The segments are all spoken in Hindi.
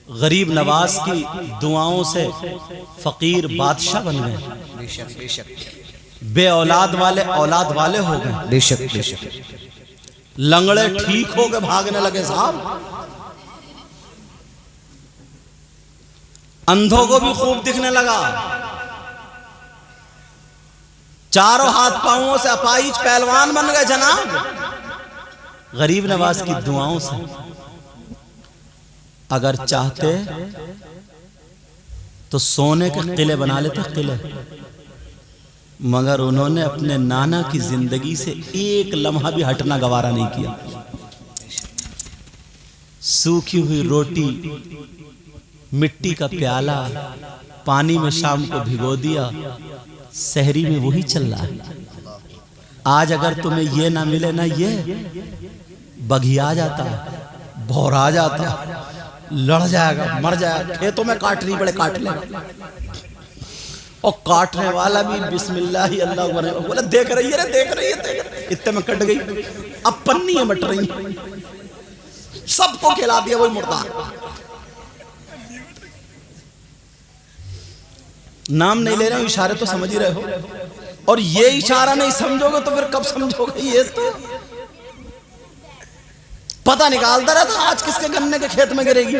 गरीब नवाज की दुआओं से फकीर बादशाह बन गए। बेशक बेशक। बे औलाद वाले औलाद वाले हो गए। बेशक बेशक। लंगड़े ठीक हो गए, भागने लगे साहब। अंधों को भी खूब दिखने लगा। चारों हाथ पांवों से अपाहिज पहलवान बन गए जनाब, गरीब नवाज की दुआओं से। अगर चाहते तो सोने के किले बना लेते, किले। मगर उन्होंने अपने नाना की जिंदगी से एक लम्हा भी हटना गवारा नहीं किया। सूखी हुई रोटी, मिट्टी का प्याला पानी में शाम को भिगो दिया, सहरी में वही चल रहा है। आज अगर तुम्हें ये ना मिले ना, ये बघिया जाता, भौरा जाता, लड़ जाएगा, मर जाएगा। खेतों में काट रही बड़े काट लेगा, और काटने वाला भी बिस्मिल्लाह ही अल्लाह बने बोला, देख रही है, देख रही है, इतने में कट गई। अब पन्नी है मट रही, सबको खिला दिया वही मुर्दा। नाम नहीं ले रहे हो, इशारे तो समझ ही रहे हो। और ये इशारा नहीं समझोगे तो फिर कब समझोगे? ये तो पता निकालता रहता आज किसके गन्ने के खेत में गिरेगी।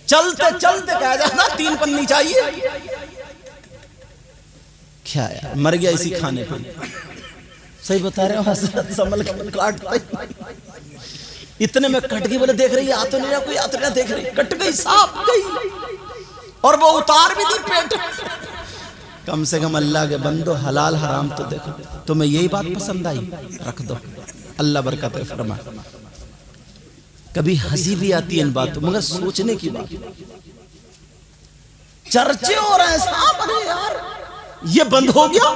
चलते चलते कहा जाता 3 पन्नी चाहिए। क्या यार, मर गया इसी खाने पे। सही बता रहे हो हजरत, संभल के काटता इतने में कट गई। बोले देख रही है, आ तो नहीं रहा कोई, आ तो नहीं देख रही, कट गई, सांप गई। और वो उतार भी दी पेट। कम से कम अल्लाह के बंदो, हलाल हराम तो देखो। तुम्हें यही बात पसंद आई, रख दो, अल्लाह बरकत फरमा। कभी हंसी भी आती है इन बातों, मगर सोचने की बात। चर्चे हो रहे हैं साहब, अरे यार ये बंद हो गया।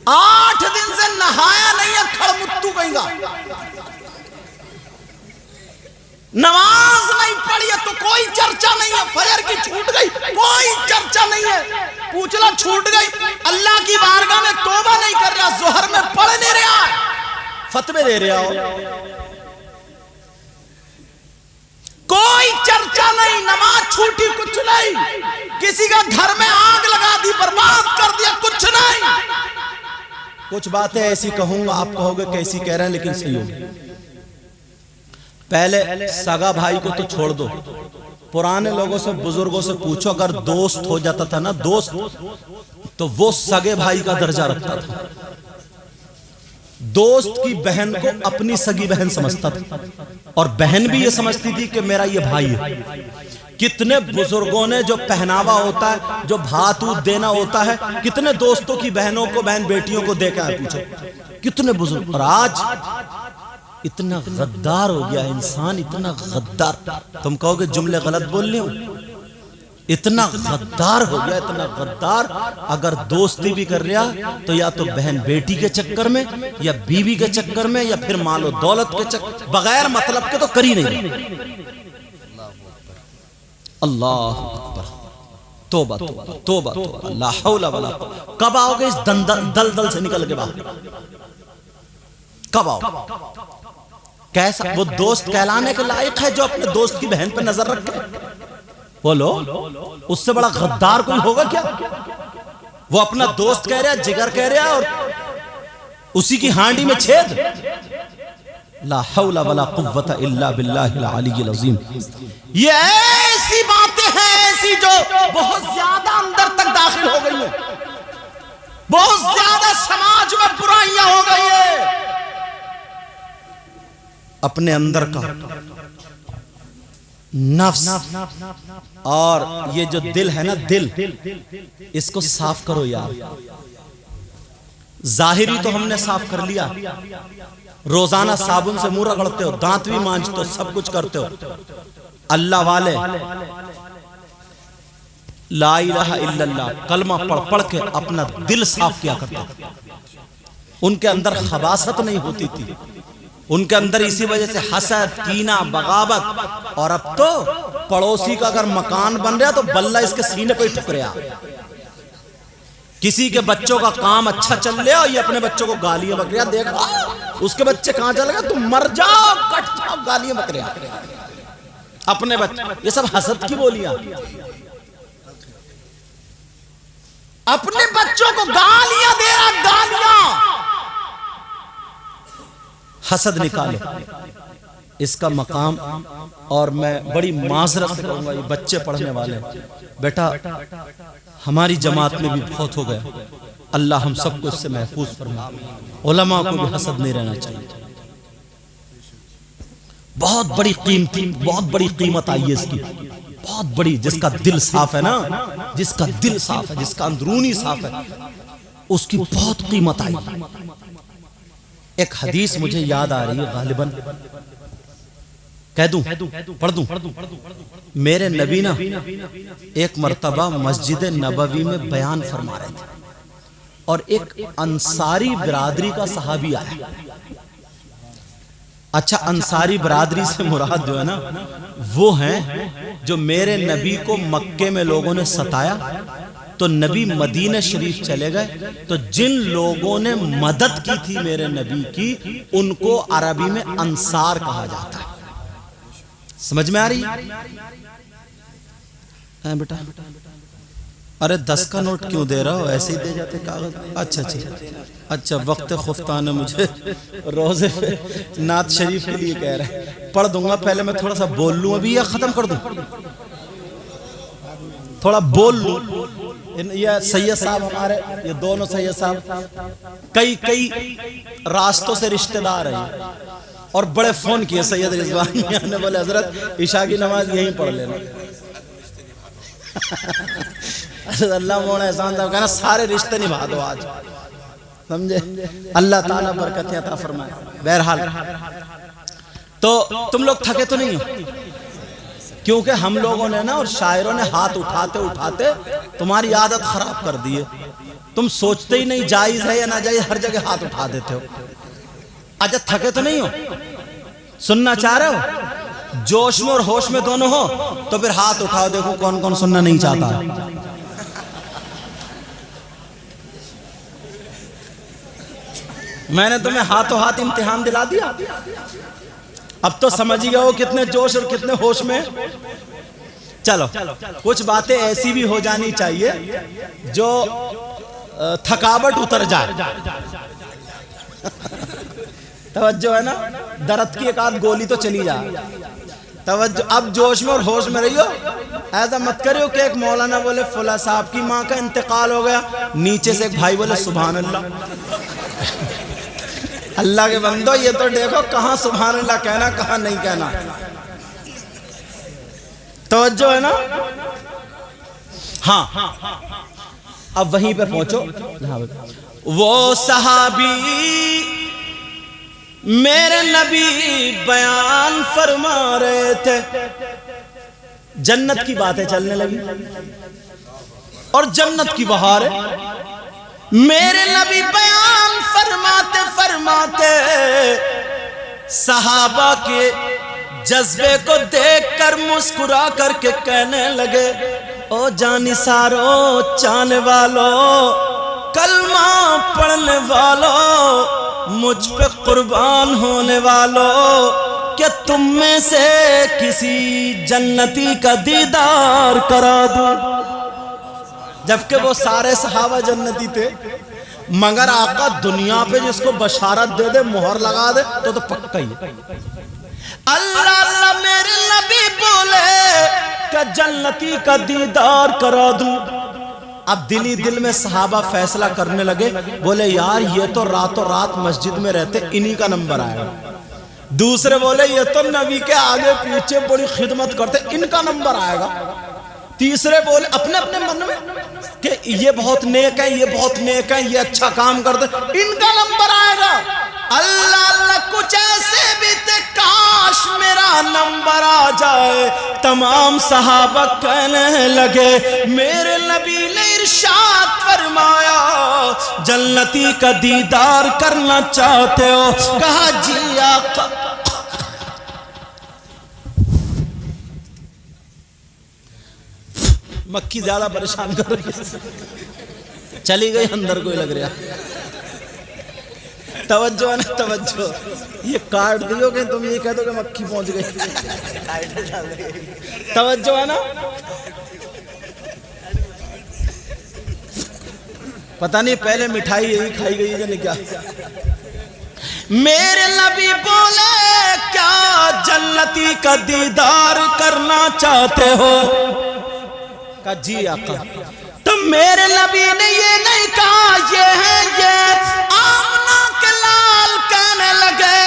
8 दिन से नहाया नहीं है खड़मुत्तू कहेगा, नमाज नहीं पढ़ी है तो कोई चर्चा नहीं है। फजर की छूट गई, कोई चर्चा नहीं है। पूछला छूट गई, अल्लाह की बारगाह में तौबा नहीं कर रहा, जोहर में पढ़ नहीं रहा, फतवे दे रहा हो। कोई चर्चा नहीं, नमाज छूटी कुछ नहीं, किसी का घर में आग लगा दी, बर्बाद कर दिया, कुछ नहीं। कुछ बातें ऐसी कहूंगा, आप कहोगे कैसी कह रहे हैं, लेकिन सही होगी। पहले सगा भाई को तो छोड़ दो, पुराने लोगों से, बुजुर्गों से पूछो, अगर दोस्त हो जाता था ना, दोस्त, तो वो सगे भाई का दर्जा रखता था। दोस्त की बहन को अपनी सगी बहन समझता था, और बहन भी ये समझती थी कि मेरा ये भाई है। कितने बुजुर्गों ने जो पहनावा होता है, जो भात ऊत देना होता है, कितने दोस्तों की बहनों को, बहन बेटियों को देखा है, पूछो कितने बुजुर्ग। और आज इतना गद्दार हो गया इंसान, इतना गद्दार। तुम कहोगे जुमले गलत बोल रहे हो, इतना गद्दार हो गया, इतना गद्दार। अगर दोस्ती भी कर रहा तो या तो बहन बेटी के चक्कर में, या बीवी के चक्कर में, या फिर मालो दौलत के चक्कर, बगैर मतलब के तो कर ही नहीं। अल्लाह अकबर, तौबा तौबा तौबा तौबा, ला हौला वला कुव्वता। कब आओगे इस दलदल से निकल के बाहर? कब आओगे? कैसा वो दोस्त कहलाने के लायक है जो अपने दोस्त की बहन पे नजर रखे? बोलो, उससे बड़ा गद्दार कोई होगा क्या? वो अपना दोस्त कह रहा, जिगर कह रहा, और उसी की हांडी में छेद। ला हौला वला कुव्वता इल्ला बिल्लाहिल अलीय्यिल अज़ीम। ये ऐसी बातें हैं, ऐसी जो बहुत ज्यादा अंदर तक दाखिल हो गई है, बहुत ज्यादा समाज में बुराइयां हो गई है। अपने अंदर का नफ्स और ये जो दिल है ना, दिल, इसको साफ करो यार। जाहिरी तो हमने साफ कर लिया, रोजाना साबुन से मुंह रगड़ते हो, दांत भी मांजते हो, सब कुछ करते हो। अल्लाह वाले ला इलाहा इल्लल्लाह कलमा पढ़ पढ़ के अपना दिल साफ किया करते। उनके अंदर खबासत नहीं होती थी, उनके अंदर इसी वजह से हसद, कीना, बगावत। और अब तो पड़ोसी का अगर मकान बन रहा तो बल्ला इसके सीने पे ठुक रहा। किसी के बच्चों का काम अच्छा चल रहा और ये अपने बच्चों को गालियां बकरियां देखा, उसके बच्चे कहां चल गए, तुम मर जाओ, कट जाओ, गालियां बकरियां अपने बच्चे। ये सब हसद की बोलियां। अपने बच्चों को गालियां दे रहा, गालियां। हसद निकालो इसका मकाम। और मैं बड़ी माजरत से कहूंगा, ये बच्चे पढ़ने वाले बेटा, हमारी जमात में भी बहुत हो गया। अल्लाह हम सबको इससे महफूज फरमाए। उलमा को भी हसद नहीं रहना चाहिए। बहुत बड़ी कीमती, बहुत बड़ी कीमत आई है इसकी, बहुत बड़ी। जिसका दिल साफ है ना, जिसका दिल साफ है, जिसका अंदरूनी साफ है, उसकी बहुत कीमत आई। एक हदीस मुझे याद आ रही है, गालिबन कह दूं, पढ़ दूं। मेरे नबी ना एक मर्तबा मस्जिद नबवी में बयान फरमा रहे थे और एक अंसारी बिरादरी का सहाबी आया। अच्छा, अंसारी बिरादरी से मुराद जो है ना, वो हैं जो मेरे नबी को मक्के में लोगों ने सताया तो नबी मदीना शरीफ चले गए, तो जिन लोगों ने मदद की थी मेरे नबी की, उनको अरबी में अंसार कहा जाता है। समझ में आ रही है बेटा? अरे 10 का नोट क्यों दे रहा हो, ऐसे ही दे जाते कागज। अच्छा अच्छा अच्छा, वक्त खुफ्ता ने मुझे रोजे नात शरीफ के लिए कह रहे हैं, पढ़ दूंगा। पहले मैं थोड़ा सा बोल लूं, अभी ये खत्म कर दूं, थोड़ा बोल लूं। ये सैयद साहब हमारे, ये दोनों सैयद साहब कई कई रास्तों से रिश्तेदार हैं और बड़े फोन किए सैयद रिजवान ने, बोले हजरत इशा की नमाज यहीं पढ़ लेना। अल्लाह मोड़ा एहसान साहब कहना, सारे रिश्ते निभा दो आज, समझे? अल्लाह ताला बरकतें अता फरमाए। बहरहाल, तो तुम लोग थके तो नहीं हो? क्योंकि हम लोगों ने ना और शायरों ने हाथ उठाते उठाते तुम्हारी आदत खराब कर दी है। तुम सोचते ही नहीं जायज है या ना जायज, हर जगह हाथ उठा देते हो। अच्छा, थके तो नहीं हो? सुनना चाह रहे हो? जोश में और होश में दोनों हो तो फिर हाथ उठाओ, देखो कौन कौन सुनना नहीं चाहता। मैंने तुम्हें हाथों हाथ इम्तिहान दिला दिया, अब तो समझ ही गए हो कितने जोश और कितने होश में। चलो, कुछ बातें ऐसी भी हो जानी चाहिए जो थकावट उतर जाए। तवज्जो है ना, दर्द की एक आध गोली तो चली जाए। तवज्जो, अब जोश में और होश में रहियो। ऐसा मत करियो कि एक मौलाना बोले फुला साहब की माँ का इंतकाल हो गया, नीचे से एक भाई बोले सुभान अल्लाह। अल्लाह के बंदो, ये तो देखो कहां सुभान अल्लाह कहना, कहां नहीं कहना। तवज्जो है ना? हाँ, अब वहीं पे पहुंचो। वो सहाबी मेरे नबी बयान फरमा रहे थे, जन्नत की बातें चलने लगी और जन्नत की बहार है। मेरे नबी बयान फरमाते फरमाते सहाबा के जज्बे को देखकर मुस्कुरा करके कहने लगे, ओ जानिसारो चाहने वालों, कलमा पढ़ने वालों, मुझ पे कुर्बान होने वालों, क्या तुम में से किसी जन्नती का दीदार करा दूं? जबकि वो सारे सहाबा जन्नती थे, मगर आका दुनिया पे जिसको बशारत दे दे, मोहर लगा दे, तो पक्का ही है। अल्लाह अल्लाह मेरे नबी बोले कि जन्नती का दीदार करा दूं। अब दिल ही दिल में सहाबा फैसला करने लगे, बोले यार ये तो रातों रात मस्जिद में रहते, इन्हीं का नंबर आएगा। दूसरे बोले ये तो नबी के आगे पीछे बड़ी खिदमत करते, इनका नंबर आएगा। तीसरे बोले अपने अपने मन में कि ये बहुत नेक है, ये बहुत नेक है, ये अच्छा काम करते, इनका नंबर आएगा। अल्लाह अल्लाह कुछ ऐसे भी थे, काश मेरा नंबर आ जाए। तमाम सहाबा कहने लगे, मेरे नबी ने इरशाद फरमाया, जन्नती का दीदार करना चाहते हो? कहा जी आका। मक्खी ज्यादा परेशान कर रही है। चली गई अंदर कोई लग रहा। तवज्जो है ना, तवज्जो। ये काट दियो कि तुम ये कह दो कि मक्खी पहुंच गई। तवज्जो है ना। पता नहीं पहले मिठाई यही खाई गई है क्या। मेरे नबी बोले क्या जन्नती का दीदार करना चाहते हो? का जी आका। तो मेरे नबी ने ये नहीं कहा ये है ये, आमना के लाल कहने लगे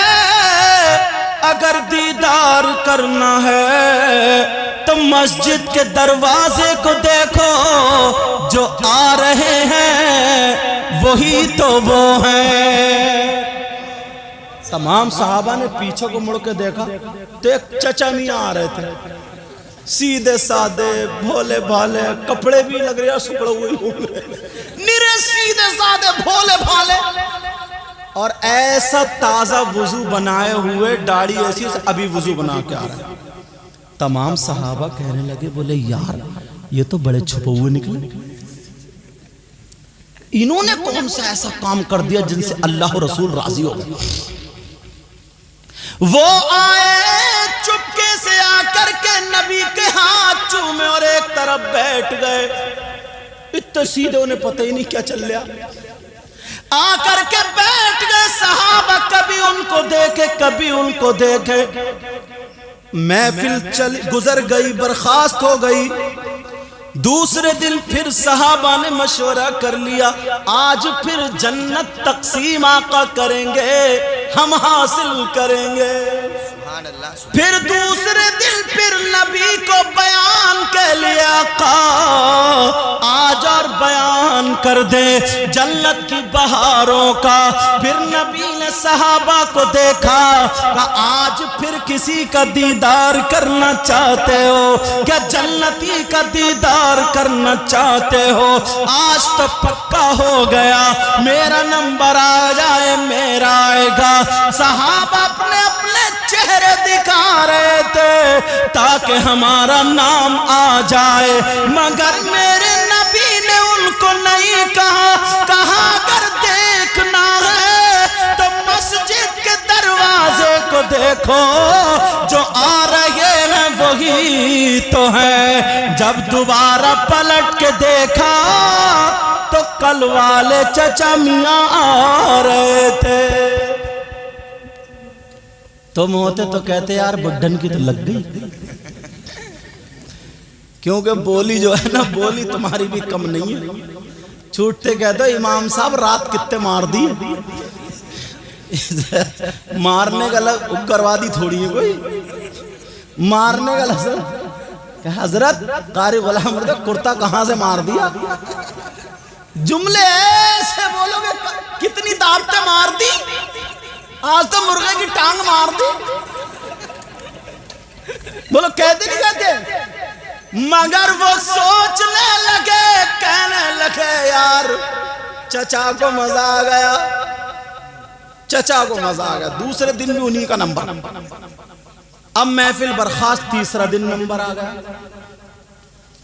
अगर दीदार करना है तो मस्जिद के दरवाजे को देखो, जो आ रहे हैं वही तो वो हैं। तमाम सहाबा ने पीछे को मुड़ के देखा तो एक चचा मियां आ रहे थे, सीधे साधे भोले भाले, कपड़े भी लग रहे सुकड़े हुए, निरे सीधे साधे भोले भाले, और ऐसा ताजा वुजू बनाए हुए, दाढ़ी ऐसी अभी वुजू बना के आ रहा है। तमाम सहाबा कहने लगे, बोले यार ये तो बड़े छुपे हुए निकले, इन्होंने कौन सा ऐसा काम कर दिया जिनसे अल्लाह और रसूल राजी हो गए। वो आए चुपके से आकर के नबी के हाथ चूमे और एक तरफ बैठ गए। इतने सीधे उन्हें पता ही नहीं क्या चल रहा, आकर के बैठ गए। सहाबा कभी उनको देखे कभी उनको देखे। महफिल चल गुजर गई, बर्खास्त हो गई। दूसरे दिन फिर सहाबा ने मशवरा कर लिया, आज फिर जन्नत तकसीम आका करेंगे, हम हासिल करेंगे। फिर दूसरे दिन फिर नबी को बयान के लिए आका आज और बयान कर दे जन्नत की बहारों का। फिर नबी ने सहाबा को देखा, आज फिर किसी का दीदार करना चाहते हो क्या? जन्नती का दीदार करना चाहते हो? आज तो पक्का हो गया, मेरा नंबर आ जाए मेरा आएगा। सहाबा अपने अपने चेहरे दिखा रहे थे ताकि हमारा नाम आ जाए, मगर मेरे नबी ने उनको नहीं कहा अगर देखना है तो मस्जिद के दरवाजे को देखो, जो आ रहे हैं वही तो है। जब दोबारा पलट के देखा तो कल वाले चचा मियां आ रहे थे। तुम होते तो कहते यार बुड्ढन की तो लग गई, क्योंकि बोली जो है ना, बोली तुम्हारी भी कम नहीं है। छूटते कहते इमाम साहब रात कितने मार दिए। मारने का उग्रवादी थोड़ी है कोई, मारने का लफ्ज़ हजरत कारी गुलाम मर्द कुर्ता कहां से मार दिया। जुमले ऐसे बोलोगे, कितनी दावतें मार दी, आज तो मुर्गे की टांग मार दी। बोलो कहते नहीं कहते, मगर वो सोचने लगे, कहने लगे यार चचा को मजा आ गया, चचा को मजा आ गया। दूसरे दिन भी उन्हीं का नंबर। अब महफिल बर्खास्त, तीसरा दिन नंबर आ गया।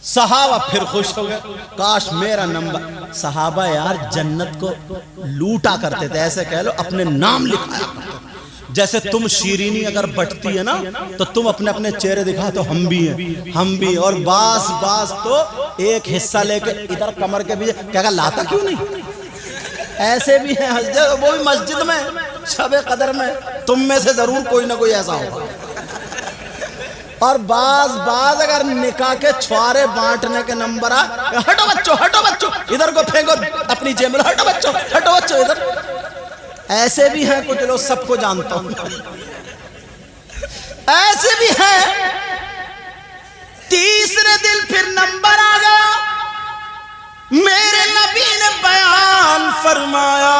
सहाबा फिर खुश हो गए, काश मेरा नंबर। सहाबा यार जन्नत को लूटा करते थे, ऐसे कह लो अपने नाम लिखाया करते थे। जैसे तुम शीरीनी अगर बटती है ना तो तुम अपने अपने चेहरे दिखा तो हम भी हैं, हम भी। और बास बास तो एक हिस्सा लेके इधर कमर के पीछे क्या लाता क्यों नहीं, ऐसे भी हैं। वो भी मस्जिद में शब कदर में, तुम में से जरूर कोई ना कोई ऐसा होगा। और बाज अगर निकाह के छुआरे बांटने के नंबर आ, हटो बच्चों इधर को फेंको अपनी जेब में, हटो बच्चों इधर। ऐसे भी हैं कुछ लोग, सबको जानता हूं, ऐसे भी हैं। तीसरे दिन फिर नंबर आ गया। मेरे नबी ने बयान फरमाया,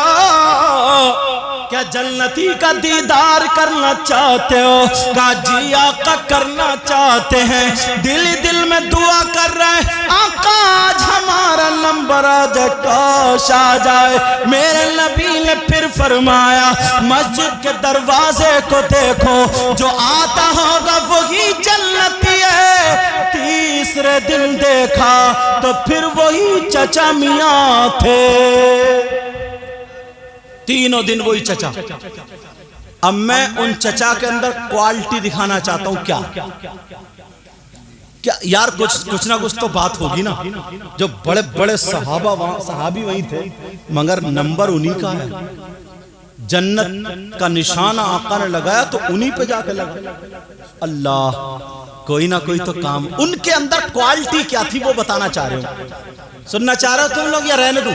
क्या जन्नती का दीदार करना चाहते हो? का जी आका करना चाहते हैं, दिल ही दिल में दुआ कर रहे हैं, आका आज हमारा नंबर आ जाए, काश आ जाए। मेरे नबी ने फिर फरमाया, मस्जिद के दरवाजे को देखो, जो आता होगा वही जन्नती है। तीसरे दिन देखा तो फिर वही चचा मियां थे। तीनों दिन वही चचा। अब मैं उन चचा के अंदर क्वालिटी दिखाना चाहता हूं। क्या यार, कुछ ना कुछ तो बात होगी ना। जो बड़े बड़े सहाबी वहीं थे, मगर नंबर उन्हीं का है। जन्नत का निशाना आका ने लगाया तो उन्हीं पे जाके लगा। अल्लाह, कोई ना कोई तो काम। उनके अंदर क्वालिटी क्या थी वो बताना चाह रहे हो। सुनना चाह रहे हो तुम लोग या रहने दो?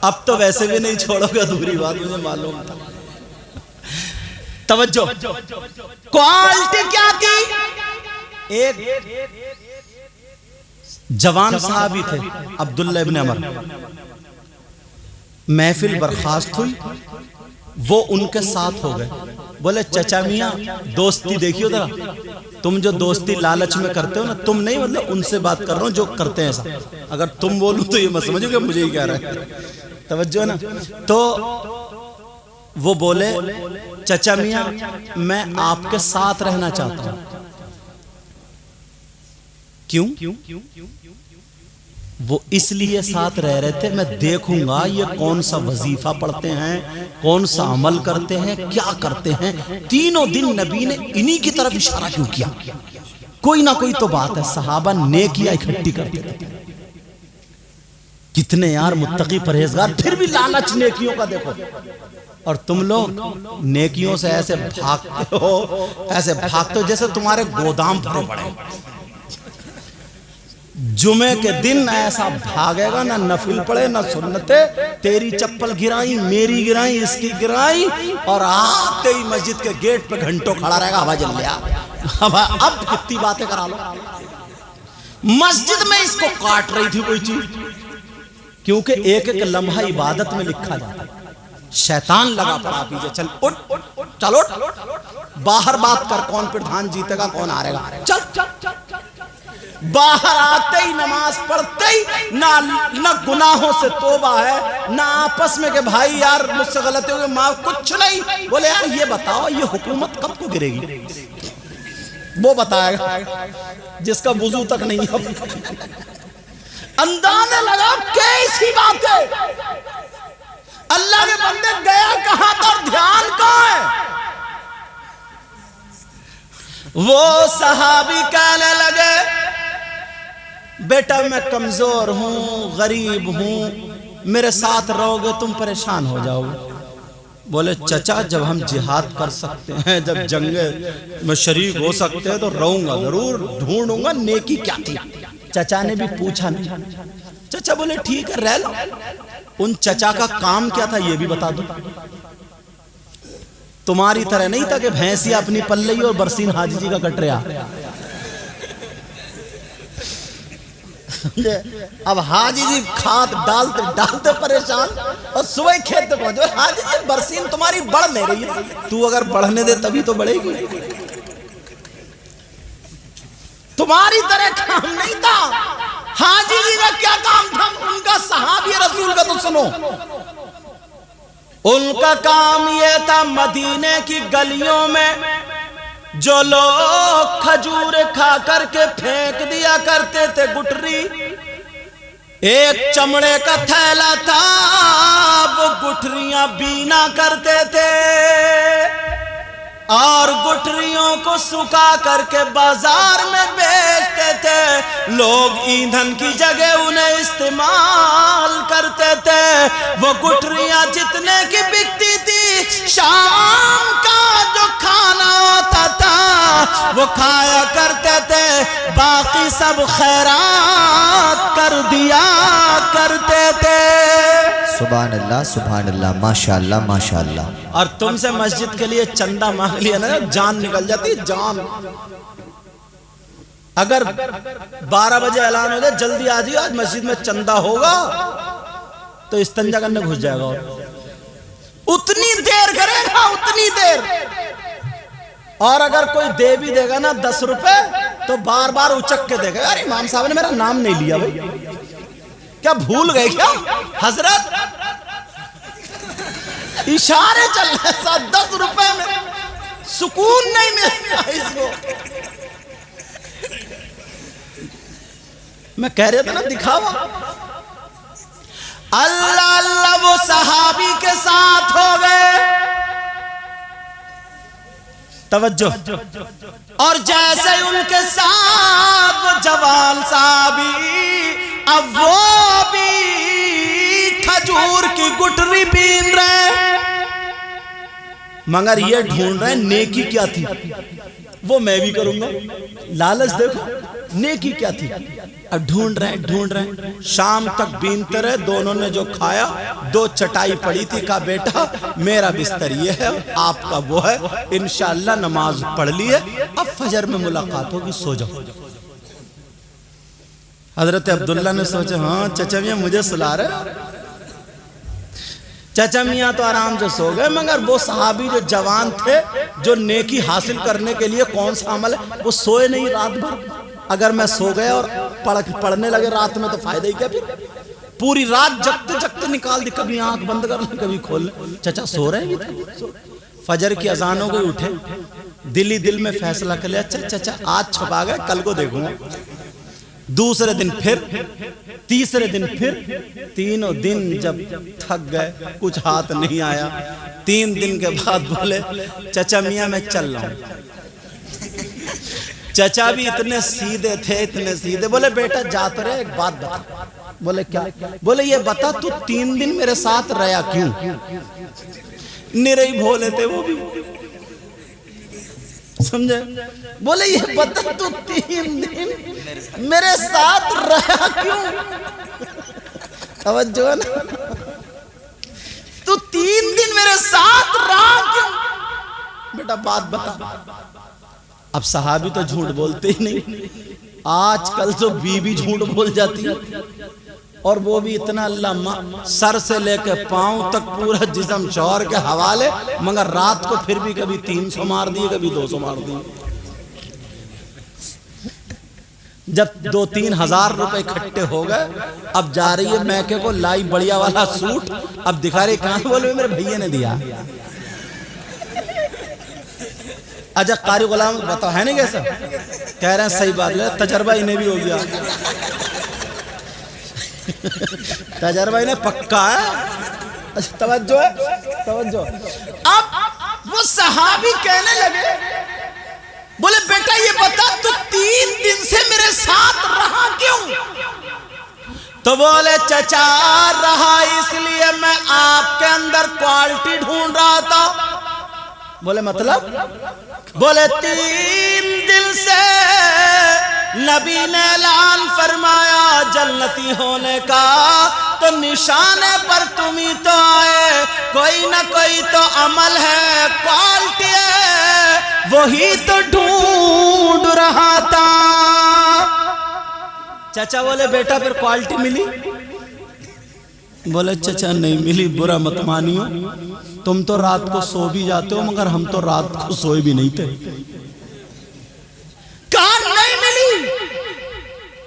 अब तो वैसे भी नहीं छोड़ोगे, अधूरी बात मुझे मालूम था। तवज्जो, क्वालिटी क्या थी? एक जवान साहबी थे, अब्दुल्ला इब्न अमर। महफिल बर्खास्त हुई, वो उनके साथ हो गए। बोले चचा मियां, दोस्ती देखियो जरा। तुम जो दोस्ती लालच में करते हो ना, तुम नहीं, मतलब उनसे बात कर रहा हूं जो करते हैं ऐसा। अगर तुम बोलूं तो ये मत समझोगे मुझे ही कह रहे हैं। तवज्जो ना। तो वो बोले चचा मियां, मैं आपके साथ रहना चाहता हूं। क्यों? वो इसलिए साथ रह रहे थे, मैं देखूंगा ये कौन सा वजीफा पढ़ते हैं, कौन सा अमल करते हैं, क्या करते हैं। तीनों दिन नबी ने इन्हीं की तरफ इशारा क्यों किया? कोई ना कोई तो बात है। सहाबा नेकियां इकट्ठी करते थे। कितने यार मुत्तकी परहेजगार, फिर भी लालच नेकियों का देखो। और तुम लोग नेकियों से ऐसे भागते हो, ऐसे भागते हो जैसे तुम्हारे गोदाम भरे पड़े। जुमे के दिन ऐसा भागेगा, ना नफिल पड़े ना सुन्नते। तेरी चप्पल गिराई, मेरी गिराई, इसकी गिराई, और आते ही मस्जिद के गेट पे घंटों खड़ा रहेगा। हवा जल गया। अब कितनी बातें करा लो। मस्जिद में इसको काट रही थी कोई चीज, क्योंकि एक एक लम्हा इबादत में लिखा जाता है। शैतान लगा पड़ा पीछे, चल उठ, चलो बाहर बात कर, कौन प्रधान जीतेगा कौन हारेगा, चल। बाहर आते ही नमाज पढ़ते ही ना गुनाहों से तौबा है, ना आपस में कि भाई यार मुझसे गलती हो गई माफ, कुछ नहीं। बोले यार ये बताओ ये हुकूमत कब को गिरेगी? वो बताएगा जिसका वुजू तक नहीं है। अंदाजा लगा कैसी बात है। अल्लाह के बंदे गया कहां था और ध्यान कहां है? वो सहाबी कहने लगे बेटा मैं कमजोर हूं, गरीब हूं, मेरे साथ रहोगे तुम परेशान हो जाओगे। बोले चचा जब हम जिहाद कर सकते हैं, जब जंगे में शरीक हो सकते हैं तो रहूंगा, जरूर ढूंढूंगा नेकी क्या थी। चचा ने भी पूछा नहीं। चचा बोले ठीक है रह लो। उन चचा का काम क्या था ये भी बता दो। तुम्हारी तरह नहीं था कि भैंसिया अपनी पल्ले और बरसीन हाजी जी का कट रहा। अब हाजी जी खाद डालते परेशान, और सुबह खेत पे पहुंचे, हाजी जी बरसीन तुम्हारी बढ़ ले रही है। तू अगर बढ़ने दे तभी तो बढ़ेगी। तुम्हारी तरह काम नहीं था। हाजी जी का क्या काम था? उनका सहाबी रसूल का तो सुनो। उनका काम यह था मदीने की गलियों में जो लोग खजूर खा करके फेंक दिया करते थे गुठरी, एक चमड़े का थैला था, वो गुठरियां बीना करते थे और गुठरियों को सुखा करके बाजार में बेचते थे। लोग ईंधन की जगह उन्हें इस्तेमाल करते थे। वो गुठरियां जितने की बिकती थी, शाम का जो खाना होता था वो खाया करते थे, बाकी सब खैरात कर दिया करते थे। सुभान अल्लाह, माशाअल्लाह माशाअल्लाह। और तुमसे मस्जिद के लिए चंदा मांग लिया ना, जान निकल जाती जान। अगर 12 बजे ऐलान हो जाए जल्दी आ जाइए, आज मस्जिद में चंदा होगा, तो इस्तंजा करने घुस जाएगा। और उतनी देर करेगा, उतनी देर। और अगर कोई दे भी देगा ना 10 रुपए, तो बार बार उचक के देगा, अरे इमाम साहब ने मेरा नाम नहीं लिया भाई, क्या भूल गए क्या हजरत? इशारे चल रहे हैं। 10 रुपए में सुकून नहीं मिलता इसको। मैं कह रहा था ना दिखावा। अल्लाह अल्लाह वो सहाबी के साथ हो गए, तवज्जो, और जैसे उनके साथ वो जवान साहबी, अब वो भी खजूर की गुठली पीन रहे, मगर ये ढूंढ रहे नेकी क्या थी, वो मैं भी करूंगा। लालच देखो, नेकी क्या थी। अब ढूंढ रहे शाम तक बीनते रहे। दोनों ने जो खाया, 2 चटाई पड़ी थी, कहा बेटा मेरा बिस्तर ये है, आपका वो है, इंशाअल्लाह नमाज पढ़ ली है, अब फजर में मुलाकात होगी, सो जाओ। हजरत अब्दुल्ला ने सोचा हाँ चचा मियां मुझे सुला रहे। चाचा मियाँ तो आराम से सो गए, मगर वो सहाबी जो जवान थे, जो नेकी हासिल करने के लिए कौन सा अमल है, वो सोए नहीं रात भर। अगर मैं सो गए और पढ़ने लगे रात में तो फायदा ही क्या। फिर पूरी रात जगते जगते निकाल दी, कभी आंख बंद कर ले कभी खोल ले। चाचा सो रहे हैं। फजर की अजान हो गई, उठे, दिल ही दिल में फैसला कर लिया, चाचा आज छुपा गए, कल को देखूंगा। दूसरे दिन फिर, तीसरे दिन फिर, तीनों दिन जब थक गए, कुछ हाथ नहीं आया, 3 दिन के बाद बोले चाचा मियाँ मैं चल रहा हूँ। चाचा भी इतने सीधे थे, इतने सीधे। बोले बेटा जाते रहे, एक बात बता। बोले क्या? बोले ये बता तू 3 दिन मेरे साथ रहा क्यों? निरे ही भोले थे वो भी, समझे? बोले ये बता तू 3 दिन मेरे साथ रहा क्यों? तवज्जो है ना, तू 3 दिन मेरे साथ रहा क्यों? बेटा बात बता। अब सहाबी तो झूठ बोलते ही नहीं, आजकल तो बीवी झूठ बोल जाती है, और वो भी इतना लम्बा, सर से लेकर पांव तक पूरा जिस्म शौहर के हवाले, मगर रात को फिर भी कभी 300 मार दिए, कभी 200 मार दिए। जब 2-3 हजार रुपए इकट्ठे हो गए, अब जा रही है मैके को लाई बढ़िया वाला सूट, अब दिखा रही कहां। बोले मेरे भैया ने दिया। अच्छा कारी गुलाम बताओ है नहीं कैसा? कह रहे हैं सही बात है, तजर्बा इन्हें भी हो गया। तजर्बा इन्हें पक्का है। अच्छा तवज्जो है, तवज्जो। अब वो सहाबी कहने लगे, बोले बेटा ये बता तू 3 दिन से मेरे साथ रहा क्यों? तो बोले चचा रहा इसलिए मैं आपके अंदर क्वालिटी ढूंढ रहा था। बोले मतलब? बोले 3 दिन से नबी ने ऐलान फरमाया जन्नती होने का, तो निशाने पर तुम ही तो आए, कोई ना कोई तो अमल है, क्वालिटी है, वही तो ढूंढ रहा था। चाचा बोले बेटा फिर क्वालिटी मिली? बोले चाचा नहीं मिली, बुरा मत मानियो, तुम तो रात को सो भी जाते हो, मगर हम तो रात को सोए भी नहीं थे। कहां नहीं मिली?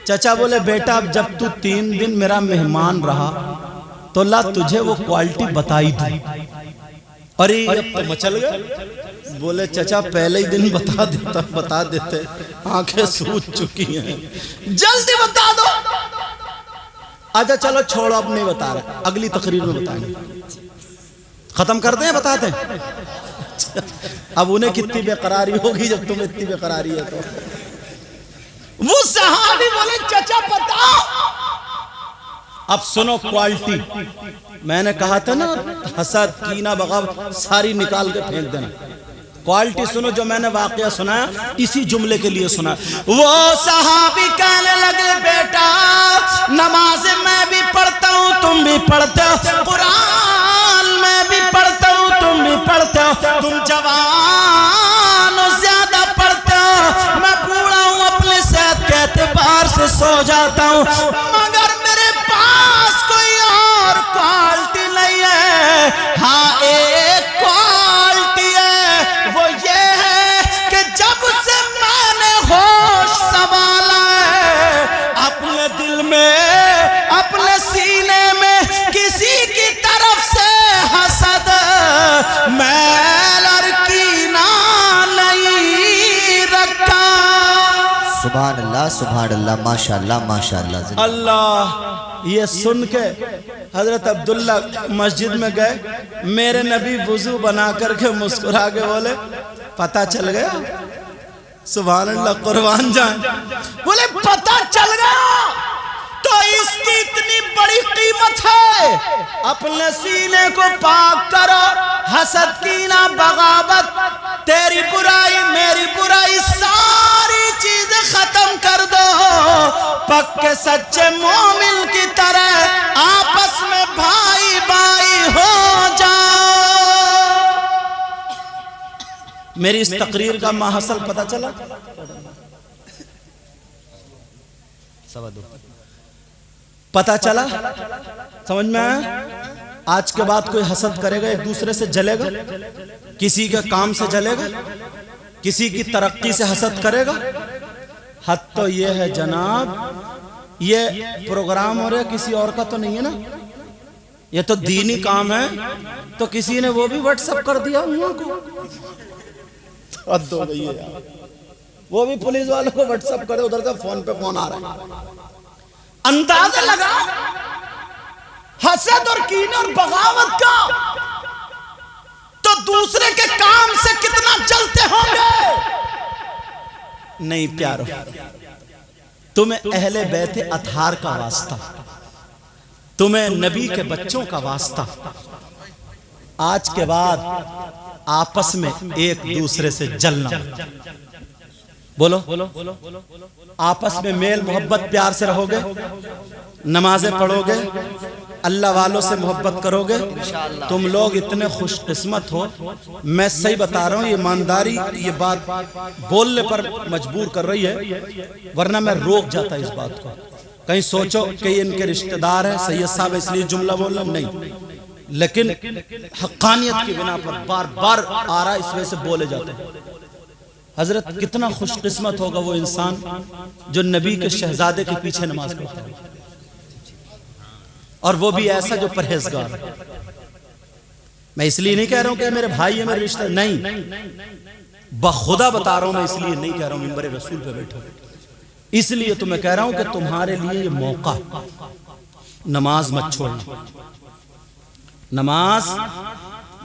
चाचा बोले बेटा अब जब तू 3 दिन मेरा मेहमान रहा, तो ला तुझे वो क्वालिटी बताई थी। अरे अब तो मचल गए। बोले चाचा पहले ही दिन बता देते, आंखें सूज चुकी हैं, जल्दी बता दो। अच्छा चलो छोड़ो, अब नहीं बता रहे, अगली तकरीर में बताएंगे। खत्म करते हैं, बताते हैं। अब उन्हें कितनी बेकरारी होगी जब तुम्हें इतनी बेकरारी है तो। वो सहाबी बोले चाचा बताओ। अब सुनो क्वालिटी, मैंने कहा था ना हसद कीना बगावत सारी निकाल के फेंक देना। क्वालिटी सुनो, जो मैंने वाकया सुनाया इसी जुमले के लिए सुना। वो सहाबी कहने लगे बेटा नमाज मैं भी पढ़ता हूँ, तुम भी पढ़ते हो, कुरान मैं भी पढ़ता हूँ, तुम भी पढ़ते हो, तुम जवान हो ज्यादा पढ़ते हो, मैं बूढ़ा हूँ, अपने सेहत के एतबार से सो जाता हूँ, मगर मेरे पास कोई और क्वालिटी नहीं है। हाँ एक क्वालिटी है, वो ये है कि जब से मैंने होश संभाला है, अपने दिल में, अपने सीने में किसी की तरफ से हसद मैल और कीना नहीं रखा। सुभान सुभान अल्लाह माशाअल्लाह माशाअल्लाह। अल्लाह, ये सुन के हजरत अब्दुल्ला मस्जिद में गए, मेरे नबी वुजू बना करके मुस्कुरा के बोले पता चल गया। सुभान अल्लाह, कुर्बान जाए। बोले पता चल गया तो इसकी इतनी बड़ी कीमत है। अपने सीने को पाक करो, हसद कीना बगावत, तेरी बुराई मेरी बुराई, सारी चीजें खत्म कर दो। पक्के सच्चे मोमिन की तरह आपस में भाई भाई हो जाओ। मेरी इस तकरीर का माहसल पता चला? पता चला? समझ में आया? आज के बाद कोई हसद करेगा, एक दूसरे से जलेगा, किसी के काम से जलेगा, किसी की तरक्की से हसद करेगा। हद तो ये है जनाब, ये प्रोग्राम हो रहा है, किसी और का तो नहीं है ना, ये तो दीनी काम है। तो किसी ने वो भी व्हाट्सएप कर दिया उनको, हद हो गई है यार। वो भी पुलिस वालों को व्हाट्सएप करे, उधर से फोन पे फोन आ रहा है। अंदाजा लगा हसद और कीन और बगावत का, तो दूसरे के काम से कितना जलते होंगे। नहीं प्यारो, तुम्हें अहले बैत अतहार का वास्ता, तुम्हें नबी के बच्चों का वास्ता, आज के बाद आपस में एक दूसरे से जलना। बोलो, आपस में मेल मोहब्बत प्यार से रहोगे, नमाजें पढ़ोगे, अल्लाह वालों से मोहब्बत करोगे, तुम लोग इतने खुशकिस्मत हो। मैं सही बता रहा हूँ, ये ईमानदारी ये बात बोलने पर मजबूर कर रही है, वरना मैं रोक जाता इस बात को। कहीं सोचो कि इनके रिश्तेदार हैं सैयद साहब इसलिए जुमला बोल रहा, नहीं, लेकिन हक्कानियत की बिना पर बार बार आ रहा, इस वजह से बोले जाते हैं। हजरत, कितना खुशकिस्मत होगा वो इंसान जो नबी के शहजादे के पीछे नमाज पढ़ता है, और वो भी ऐसा जो परहेजगार है। मैं इसलिए नहीं कह रहा हूं कि मेरे भाई है, मेरे रिश्ते नहीं, बखुदा बता रहा हूं। मैं इसलिए नहीं कह रहा हूं मिंबर रसूल पे बैठो, इसलिए तो मैं कह रहा हूं कि तुम्हारे लिए ये मौका, नमाज मत छोड़ना, नमाज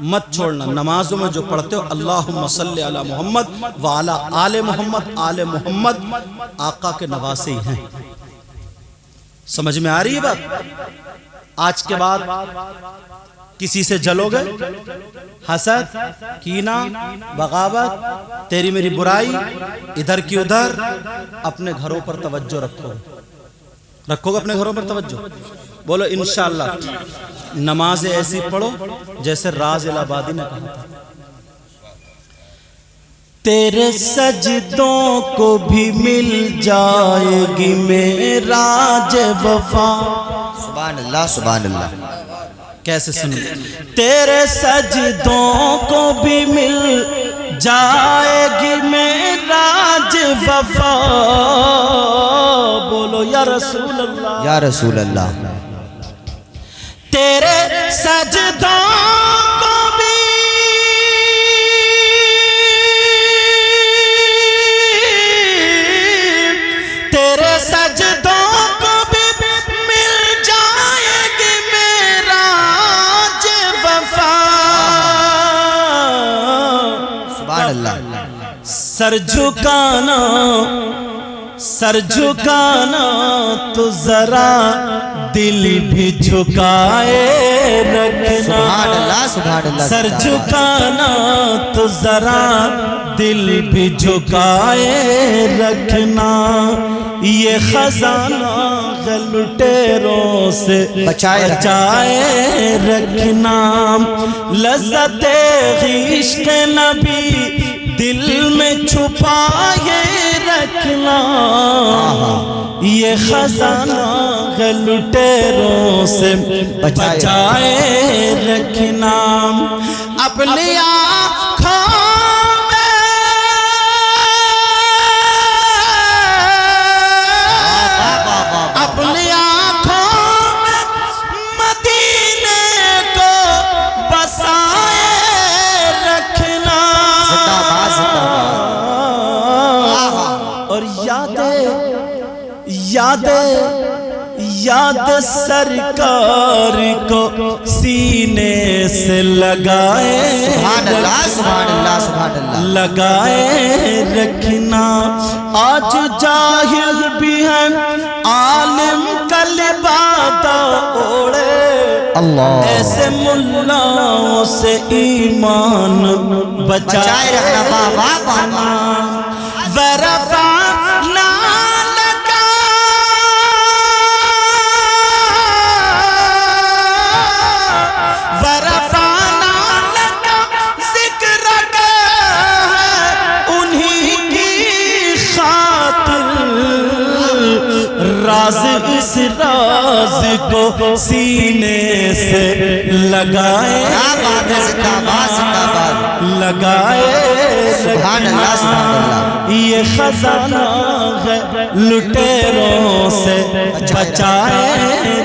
मत छोड़ना। नमाजों में जो पढ़ते हो अल्लाहुम्मा सल्ली अला मोहम्मद व अला आले मोहम्मद, आले मोहम्मद आका के नवासे ही हैं। समझ में आ रही है बात? आज के बाद किसी से जलोगे, हसद कीना बगावत, तेरी मेरी बुराई, इधर की उधर, अपने घरों पर तवज्जो रखोगे अपने घरों पर तवज्जो। बोलो इंशाअल्लाह नमाज ऐसी पढ़ो जैसे राज इलाहाबादी ने कहा था, तेरे सजदों को भी मिल जाएगी मेराज वफा। सुभान अल्लाह सुभान अल्लाह। कैसे सुनो, तेरे सजदों को भी मिल जाएगी मेराज वफा। बोलो या रसूल अल्लाह, या रसूल अल्लाह। तेरे सजदों को भी तेरे सजदों को भी मिल जाएगी मेराज वफा। सुभान अल्लाह। सर झुकाना तो जरा दिल भी झुकाए रखना। सुभान अल्लाह सुभान अल्लाह। सर झुकाना तो जरा दिल भी झुकाए रखना। ये खजाना लुटेरों से बचाए रखना। लज़्ज़ते इश्क़ नबी दिल में छुपाए रखना। ये खजाना लुटेरों से बचाए रखना। अपनी आँखों में अपनी आँखों में मदीने को बसाए रखना। और यादें याद सरकार को सीने से लगाए, सुभान अल्लाह सुभान अल्लाह सुभान अल्लाह। लगाए रखना। आज जाहिल भी है आलिम कलिबाता ओढ़े, अल्लाह ऐसे मुल्लाओं से ईमान बचाए रखना बाबा। वरफ़अना लका वरफ़अना लका ज़िक्रक, उन्हीं की खातिर राज इस राज को सीने से लगाए, लगाए सुभान अल्लाह सुभान अल्लाह। ये खजाना है लुटेरों से बचाए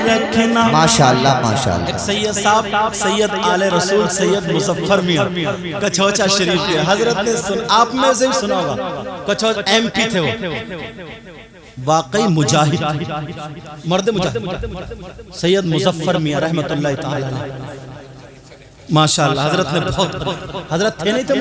रखना। माशाअल्लाह माशाअल्लाह। एक सैयद साहब सैयद आले रसूल सैयद मुजफ्फर मियां कछौचा शरीफ के हजरत ने आप में से भी सुना होगा, कछौचा MP थे वो, वाकई मुजाहिद, मर्द मुजाहिद सैयद मुजफ्फर मियां रहमतुल्लाह ताला अलैह। माशाअल्लाह हजरत ने बहुत, हजरत थे नहीं थे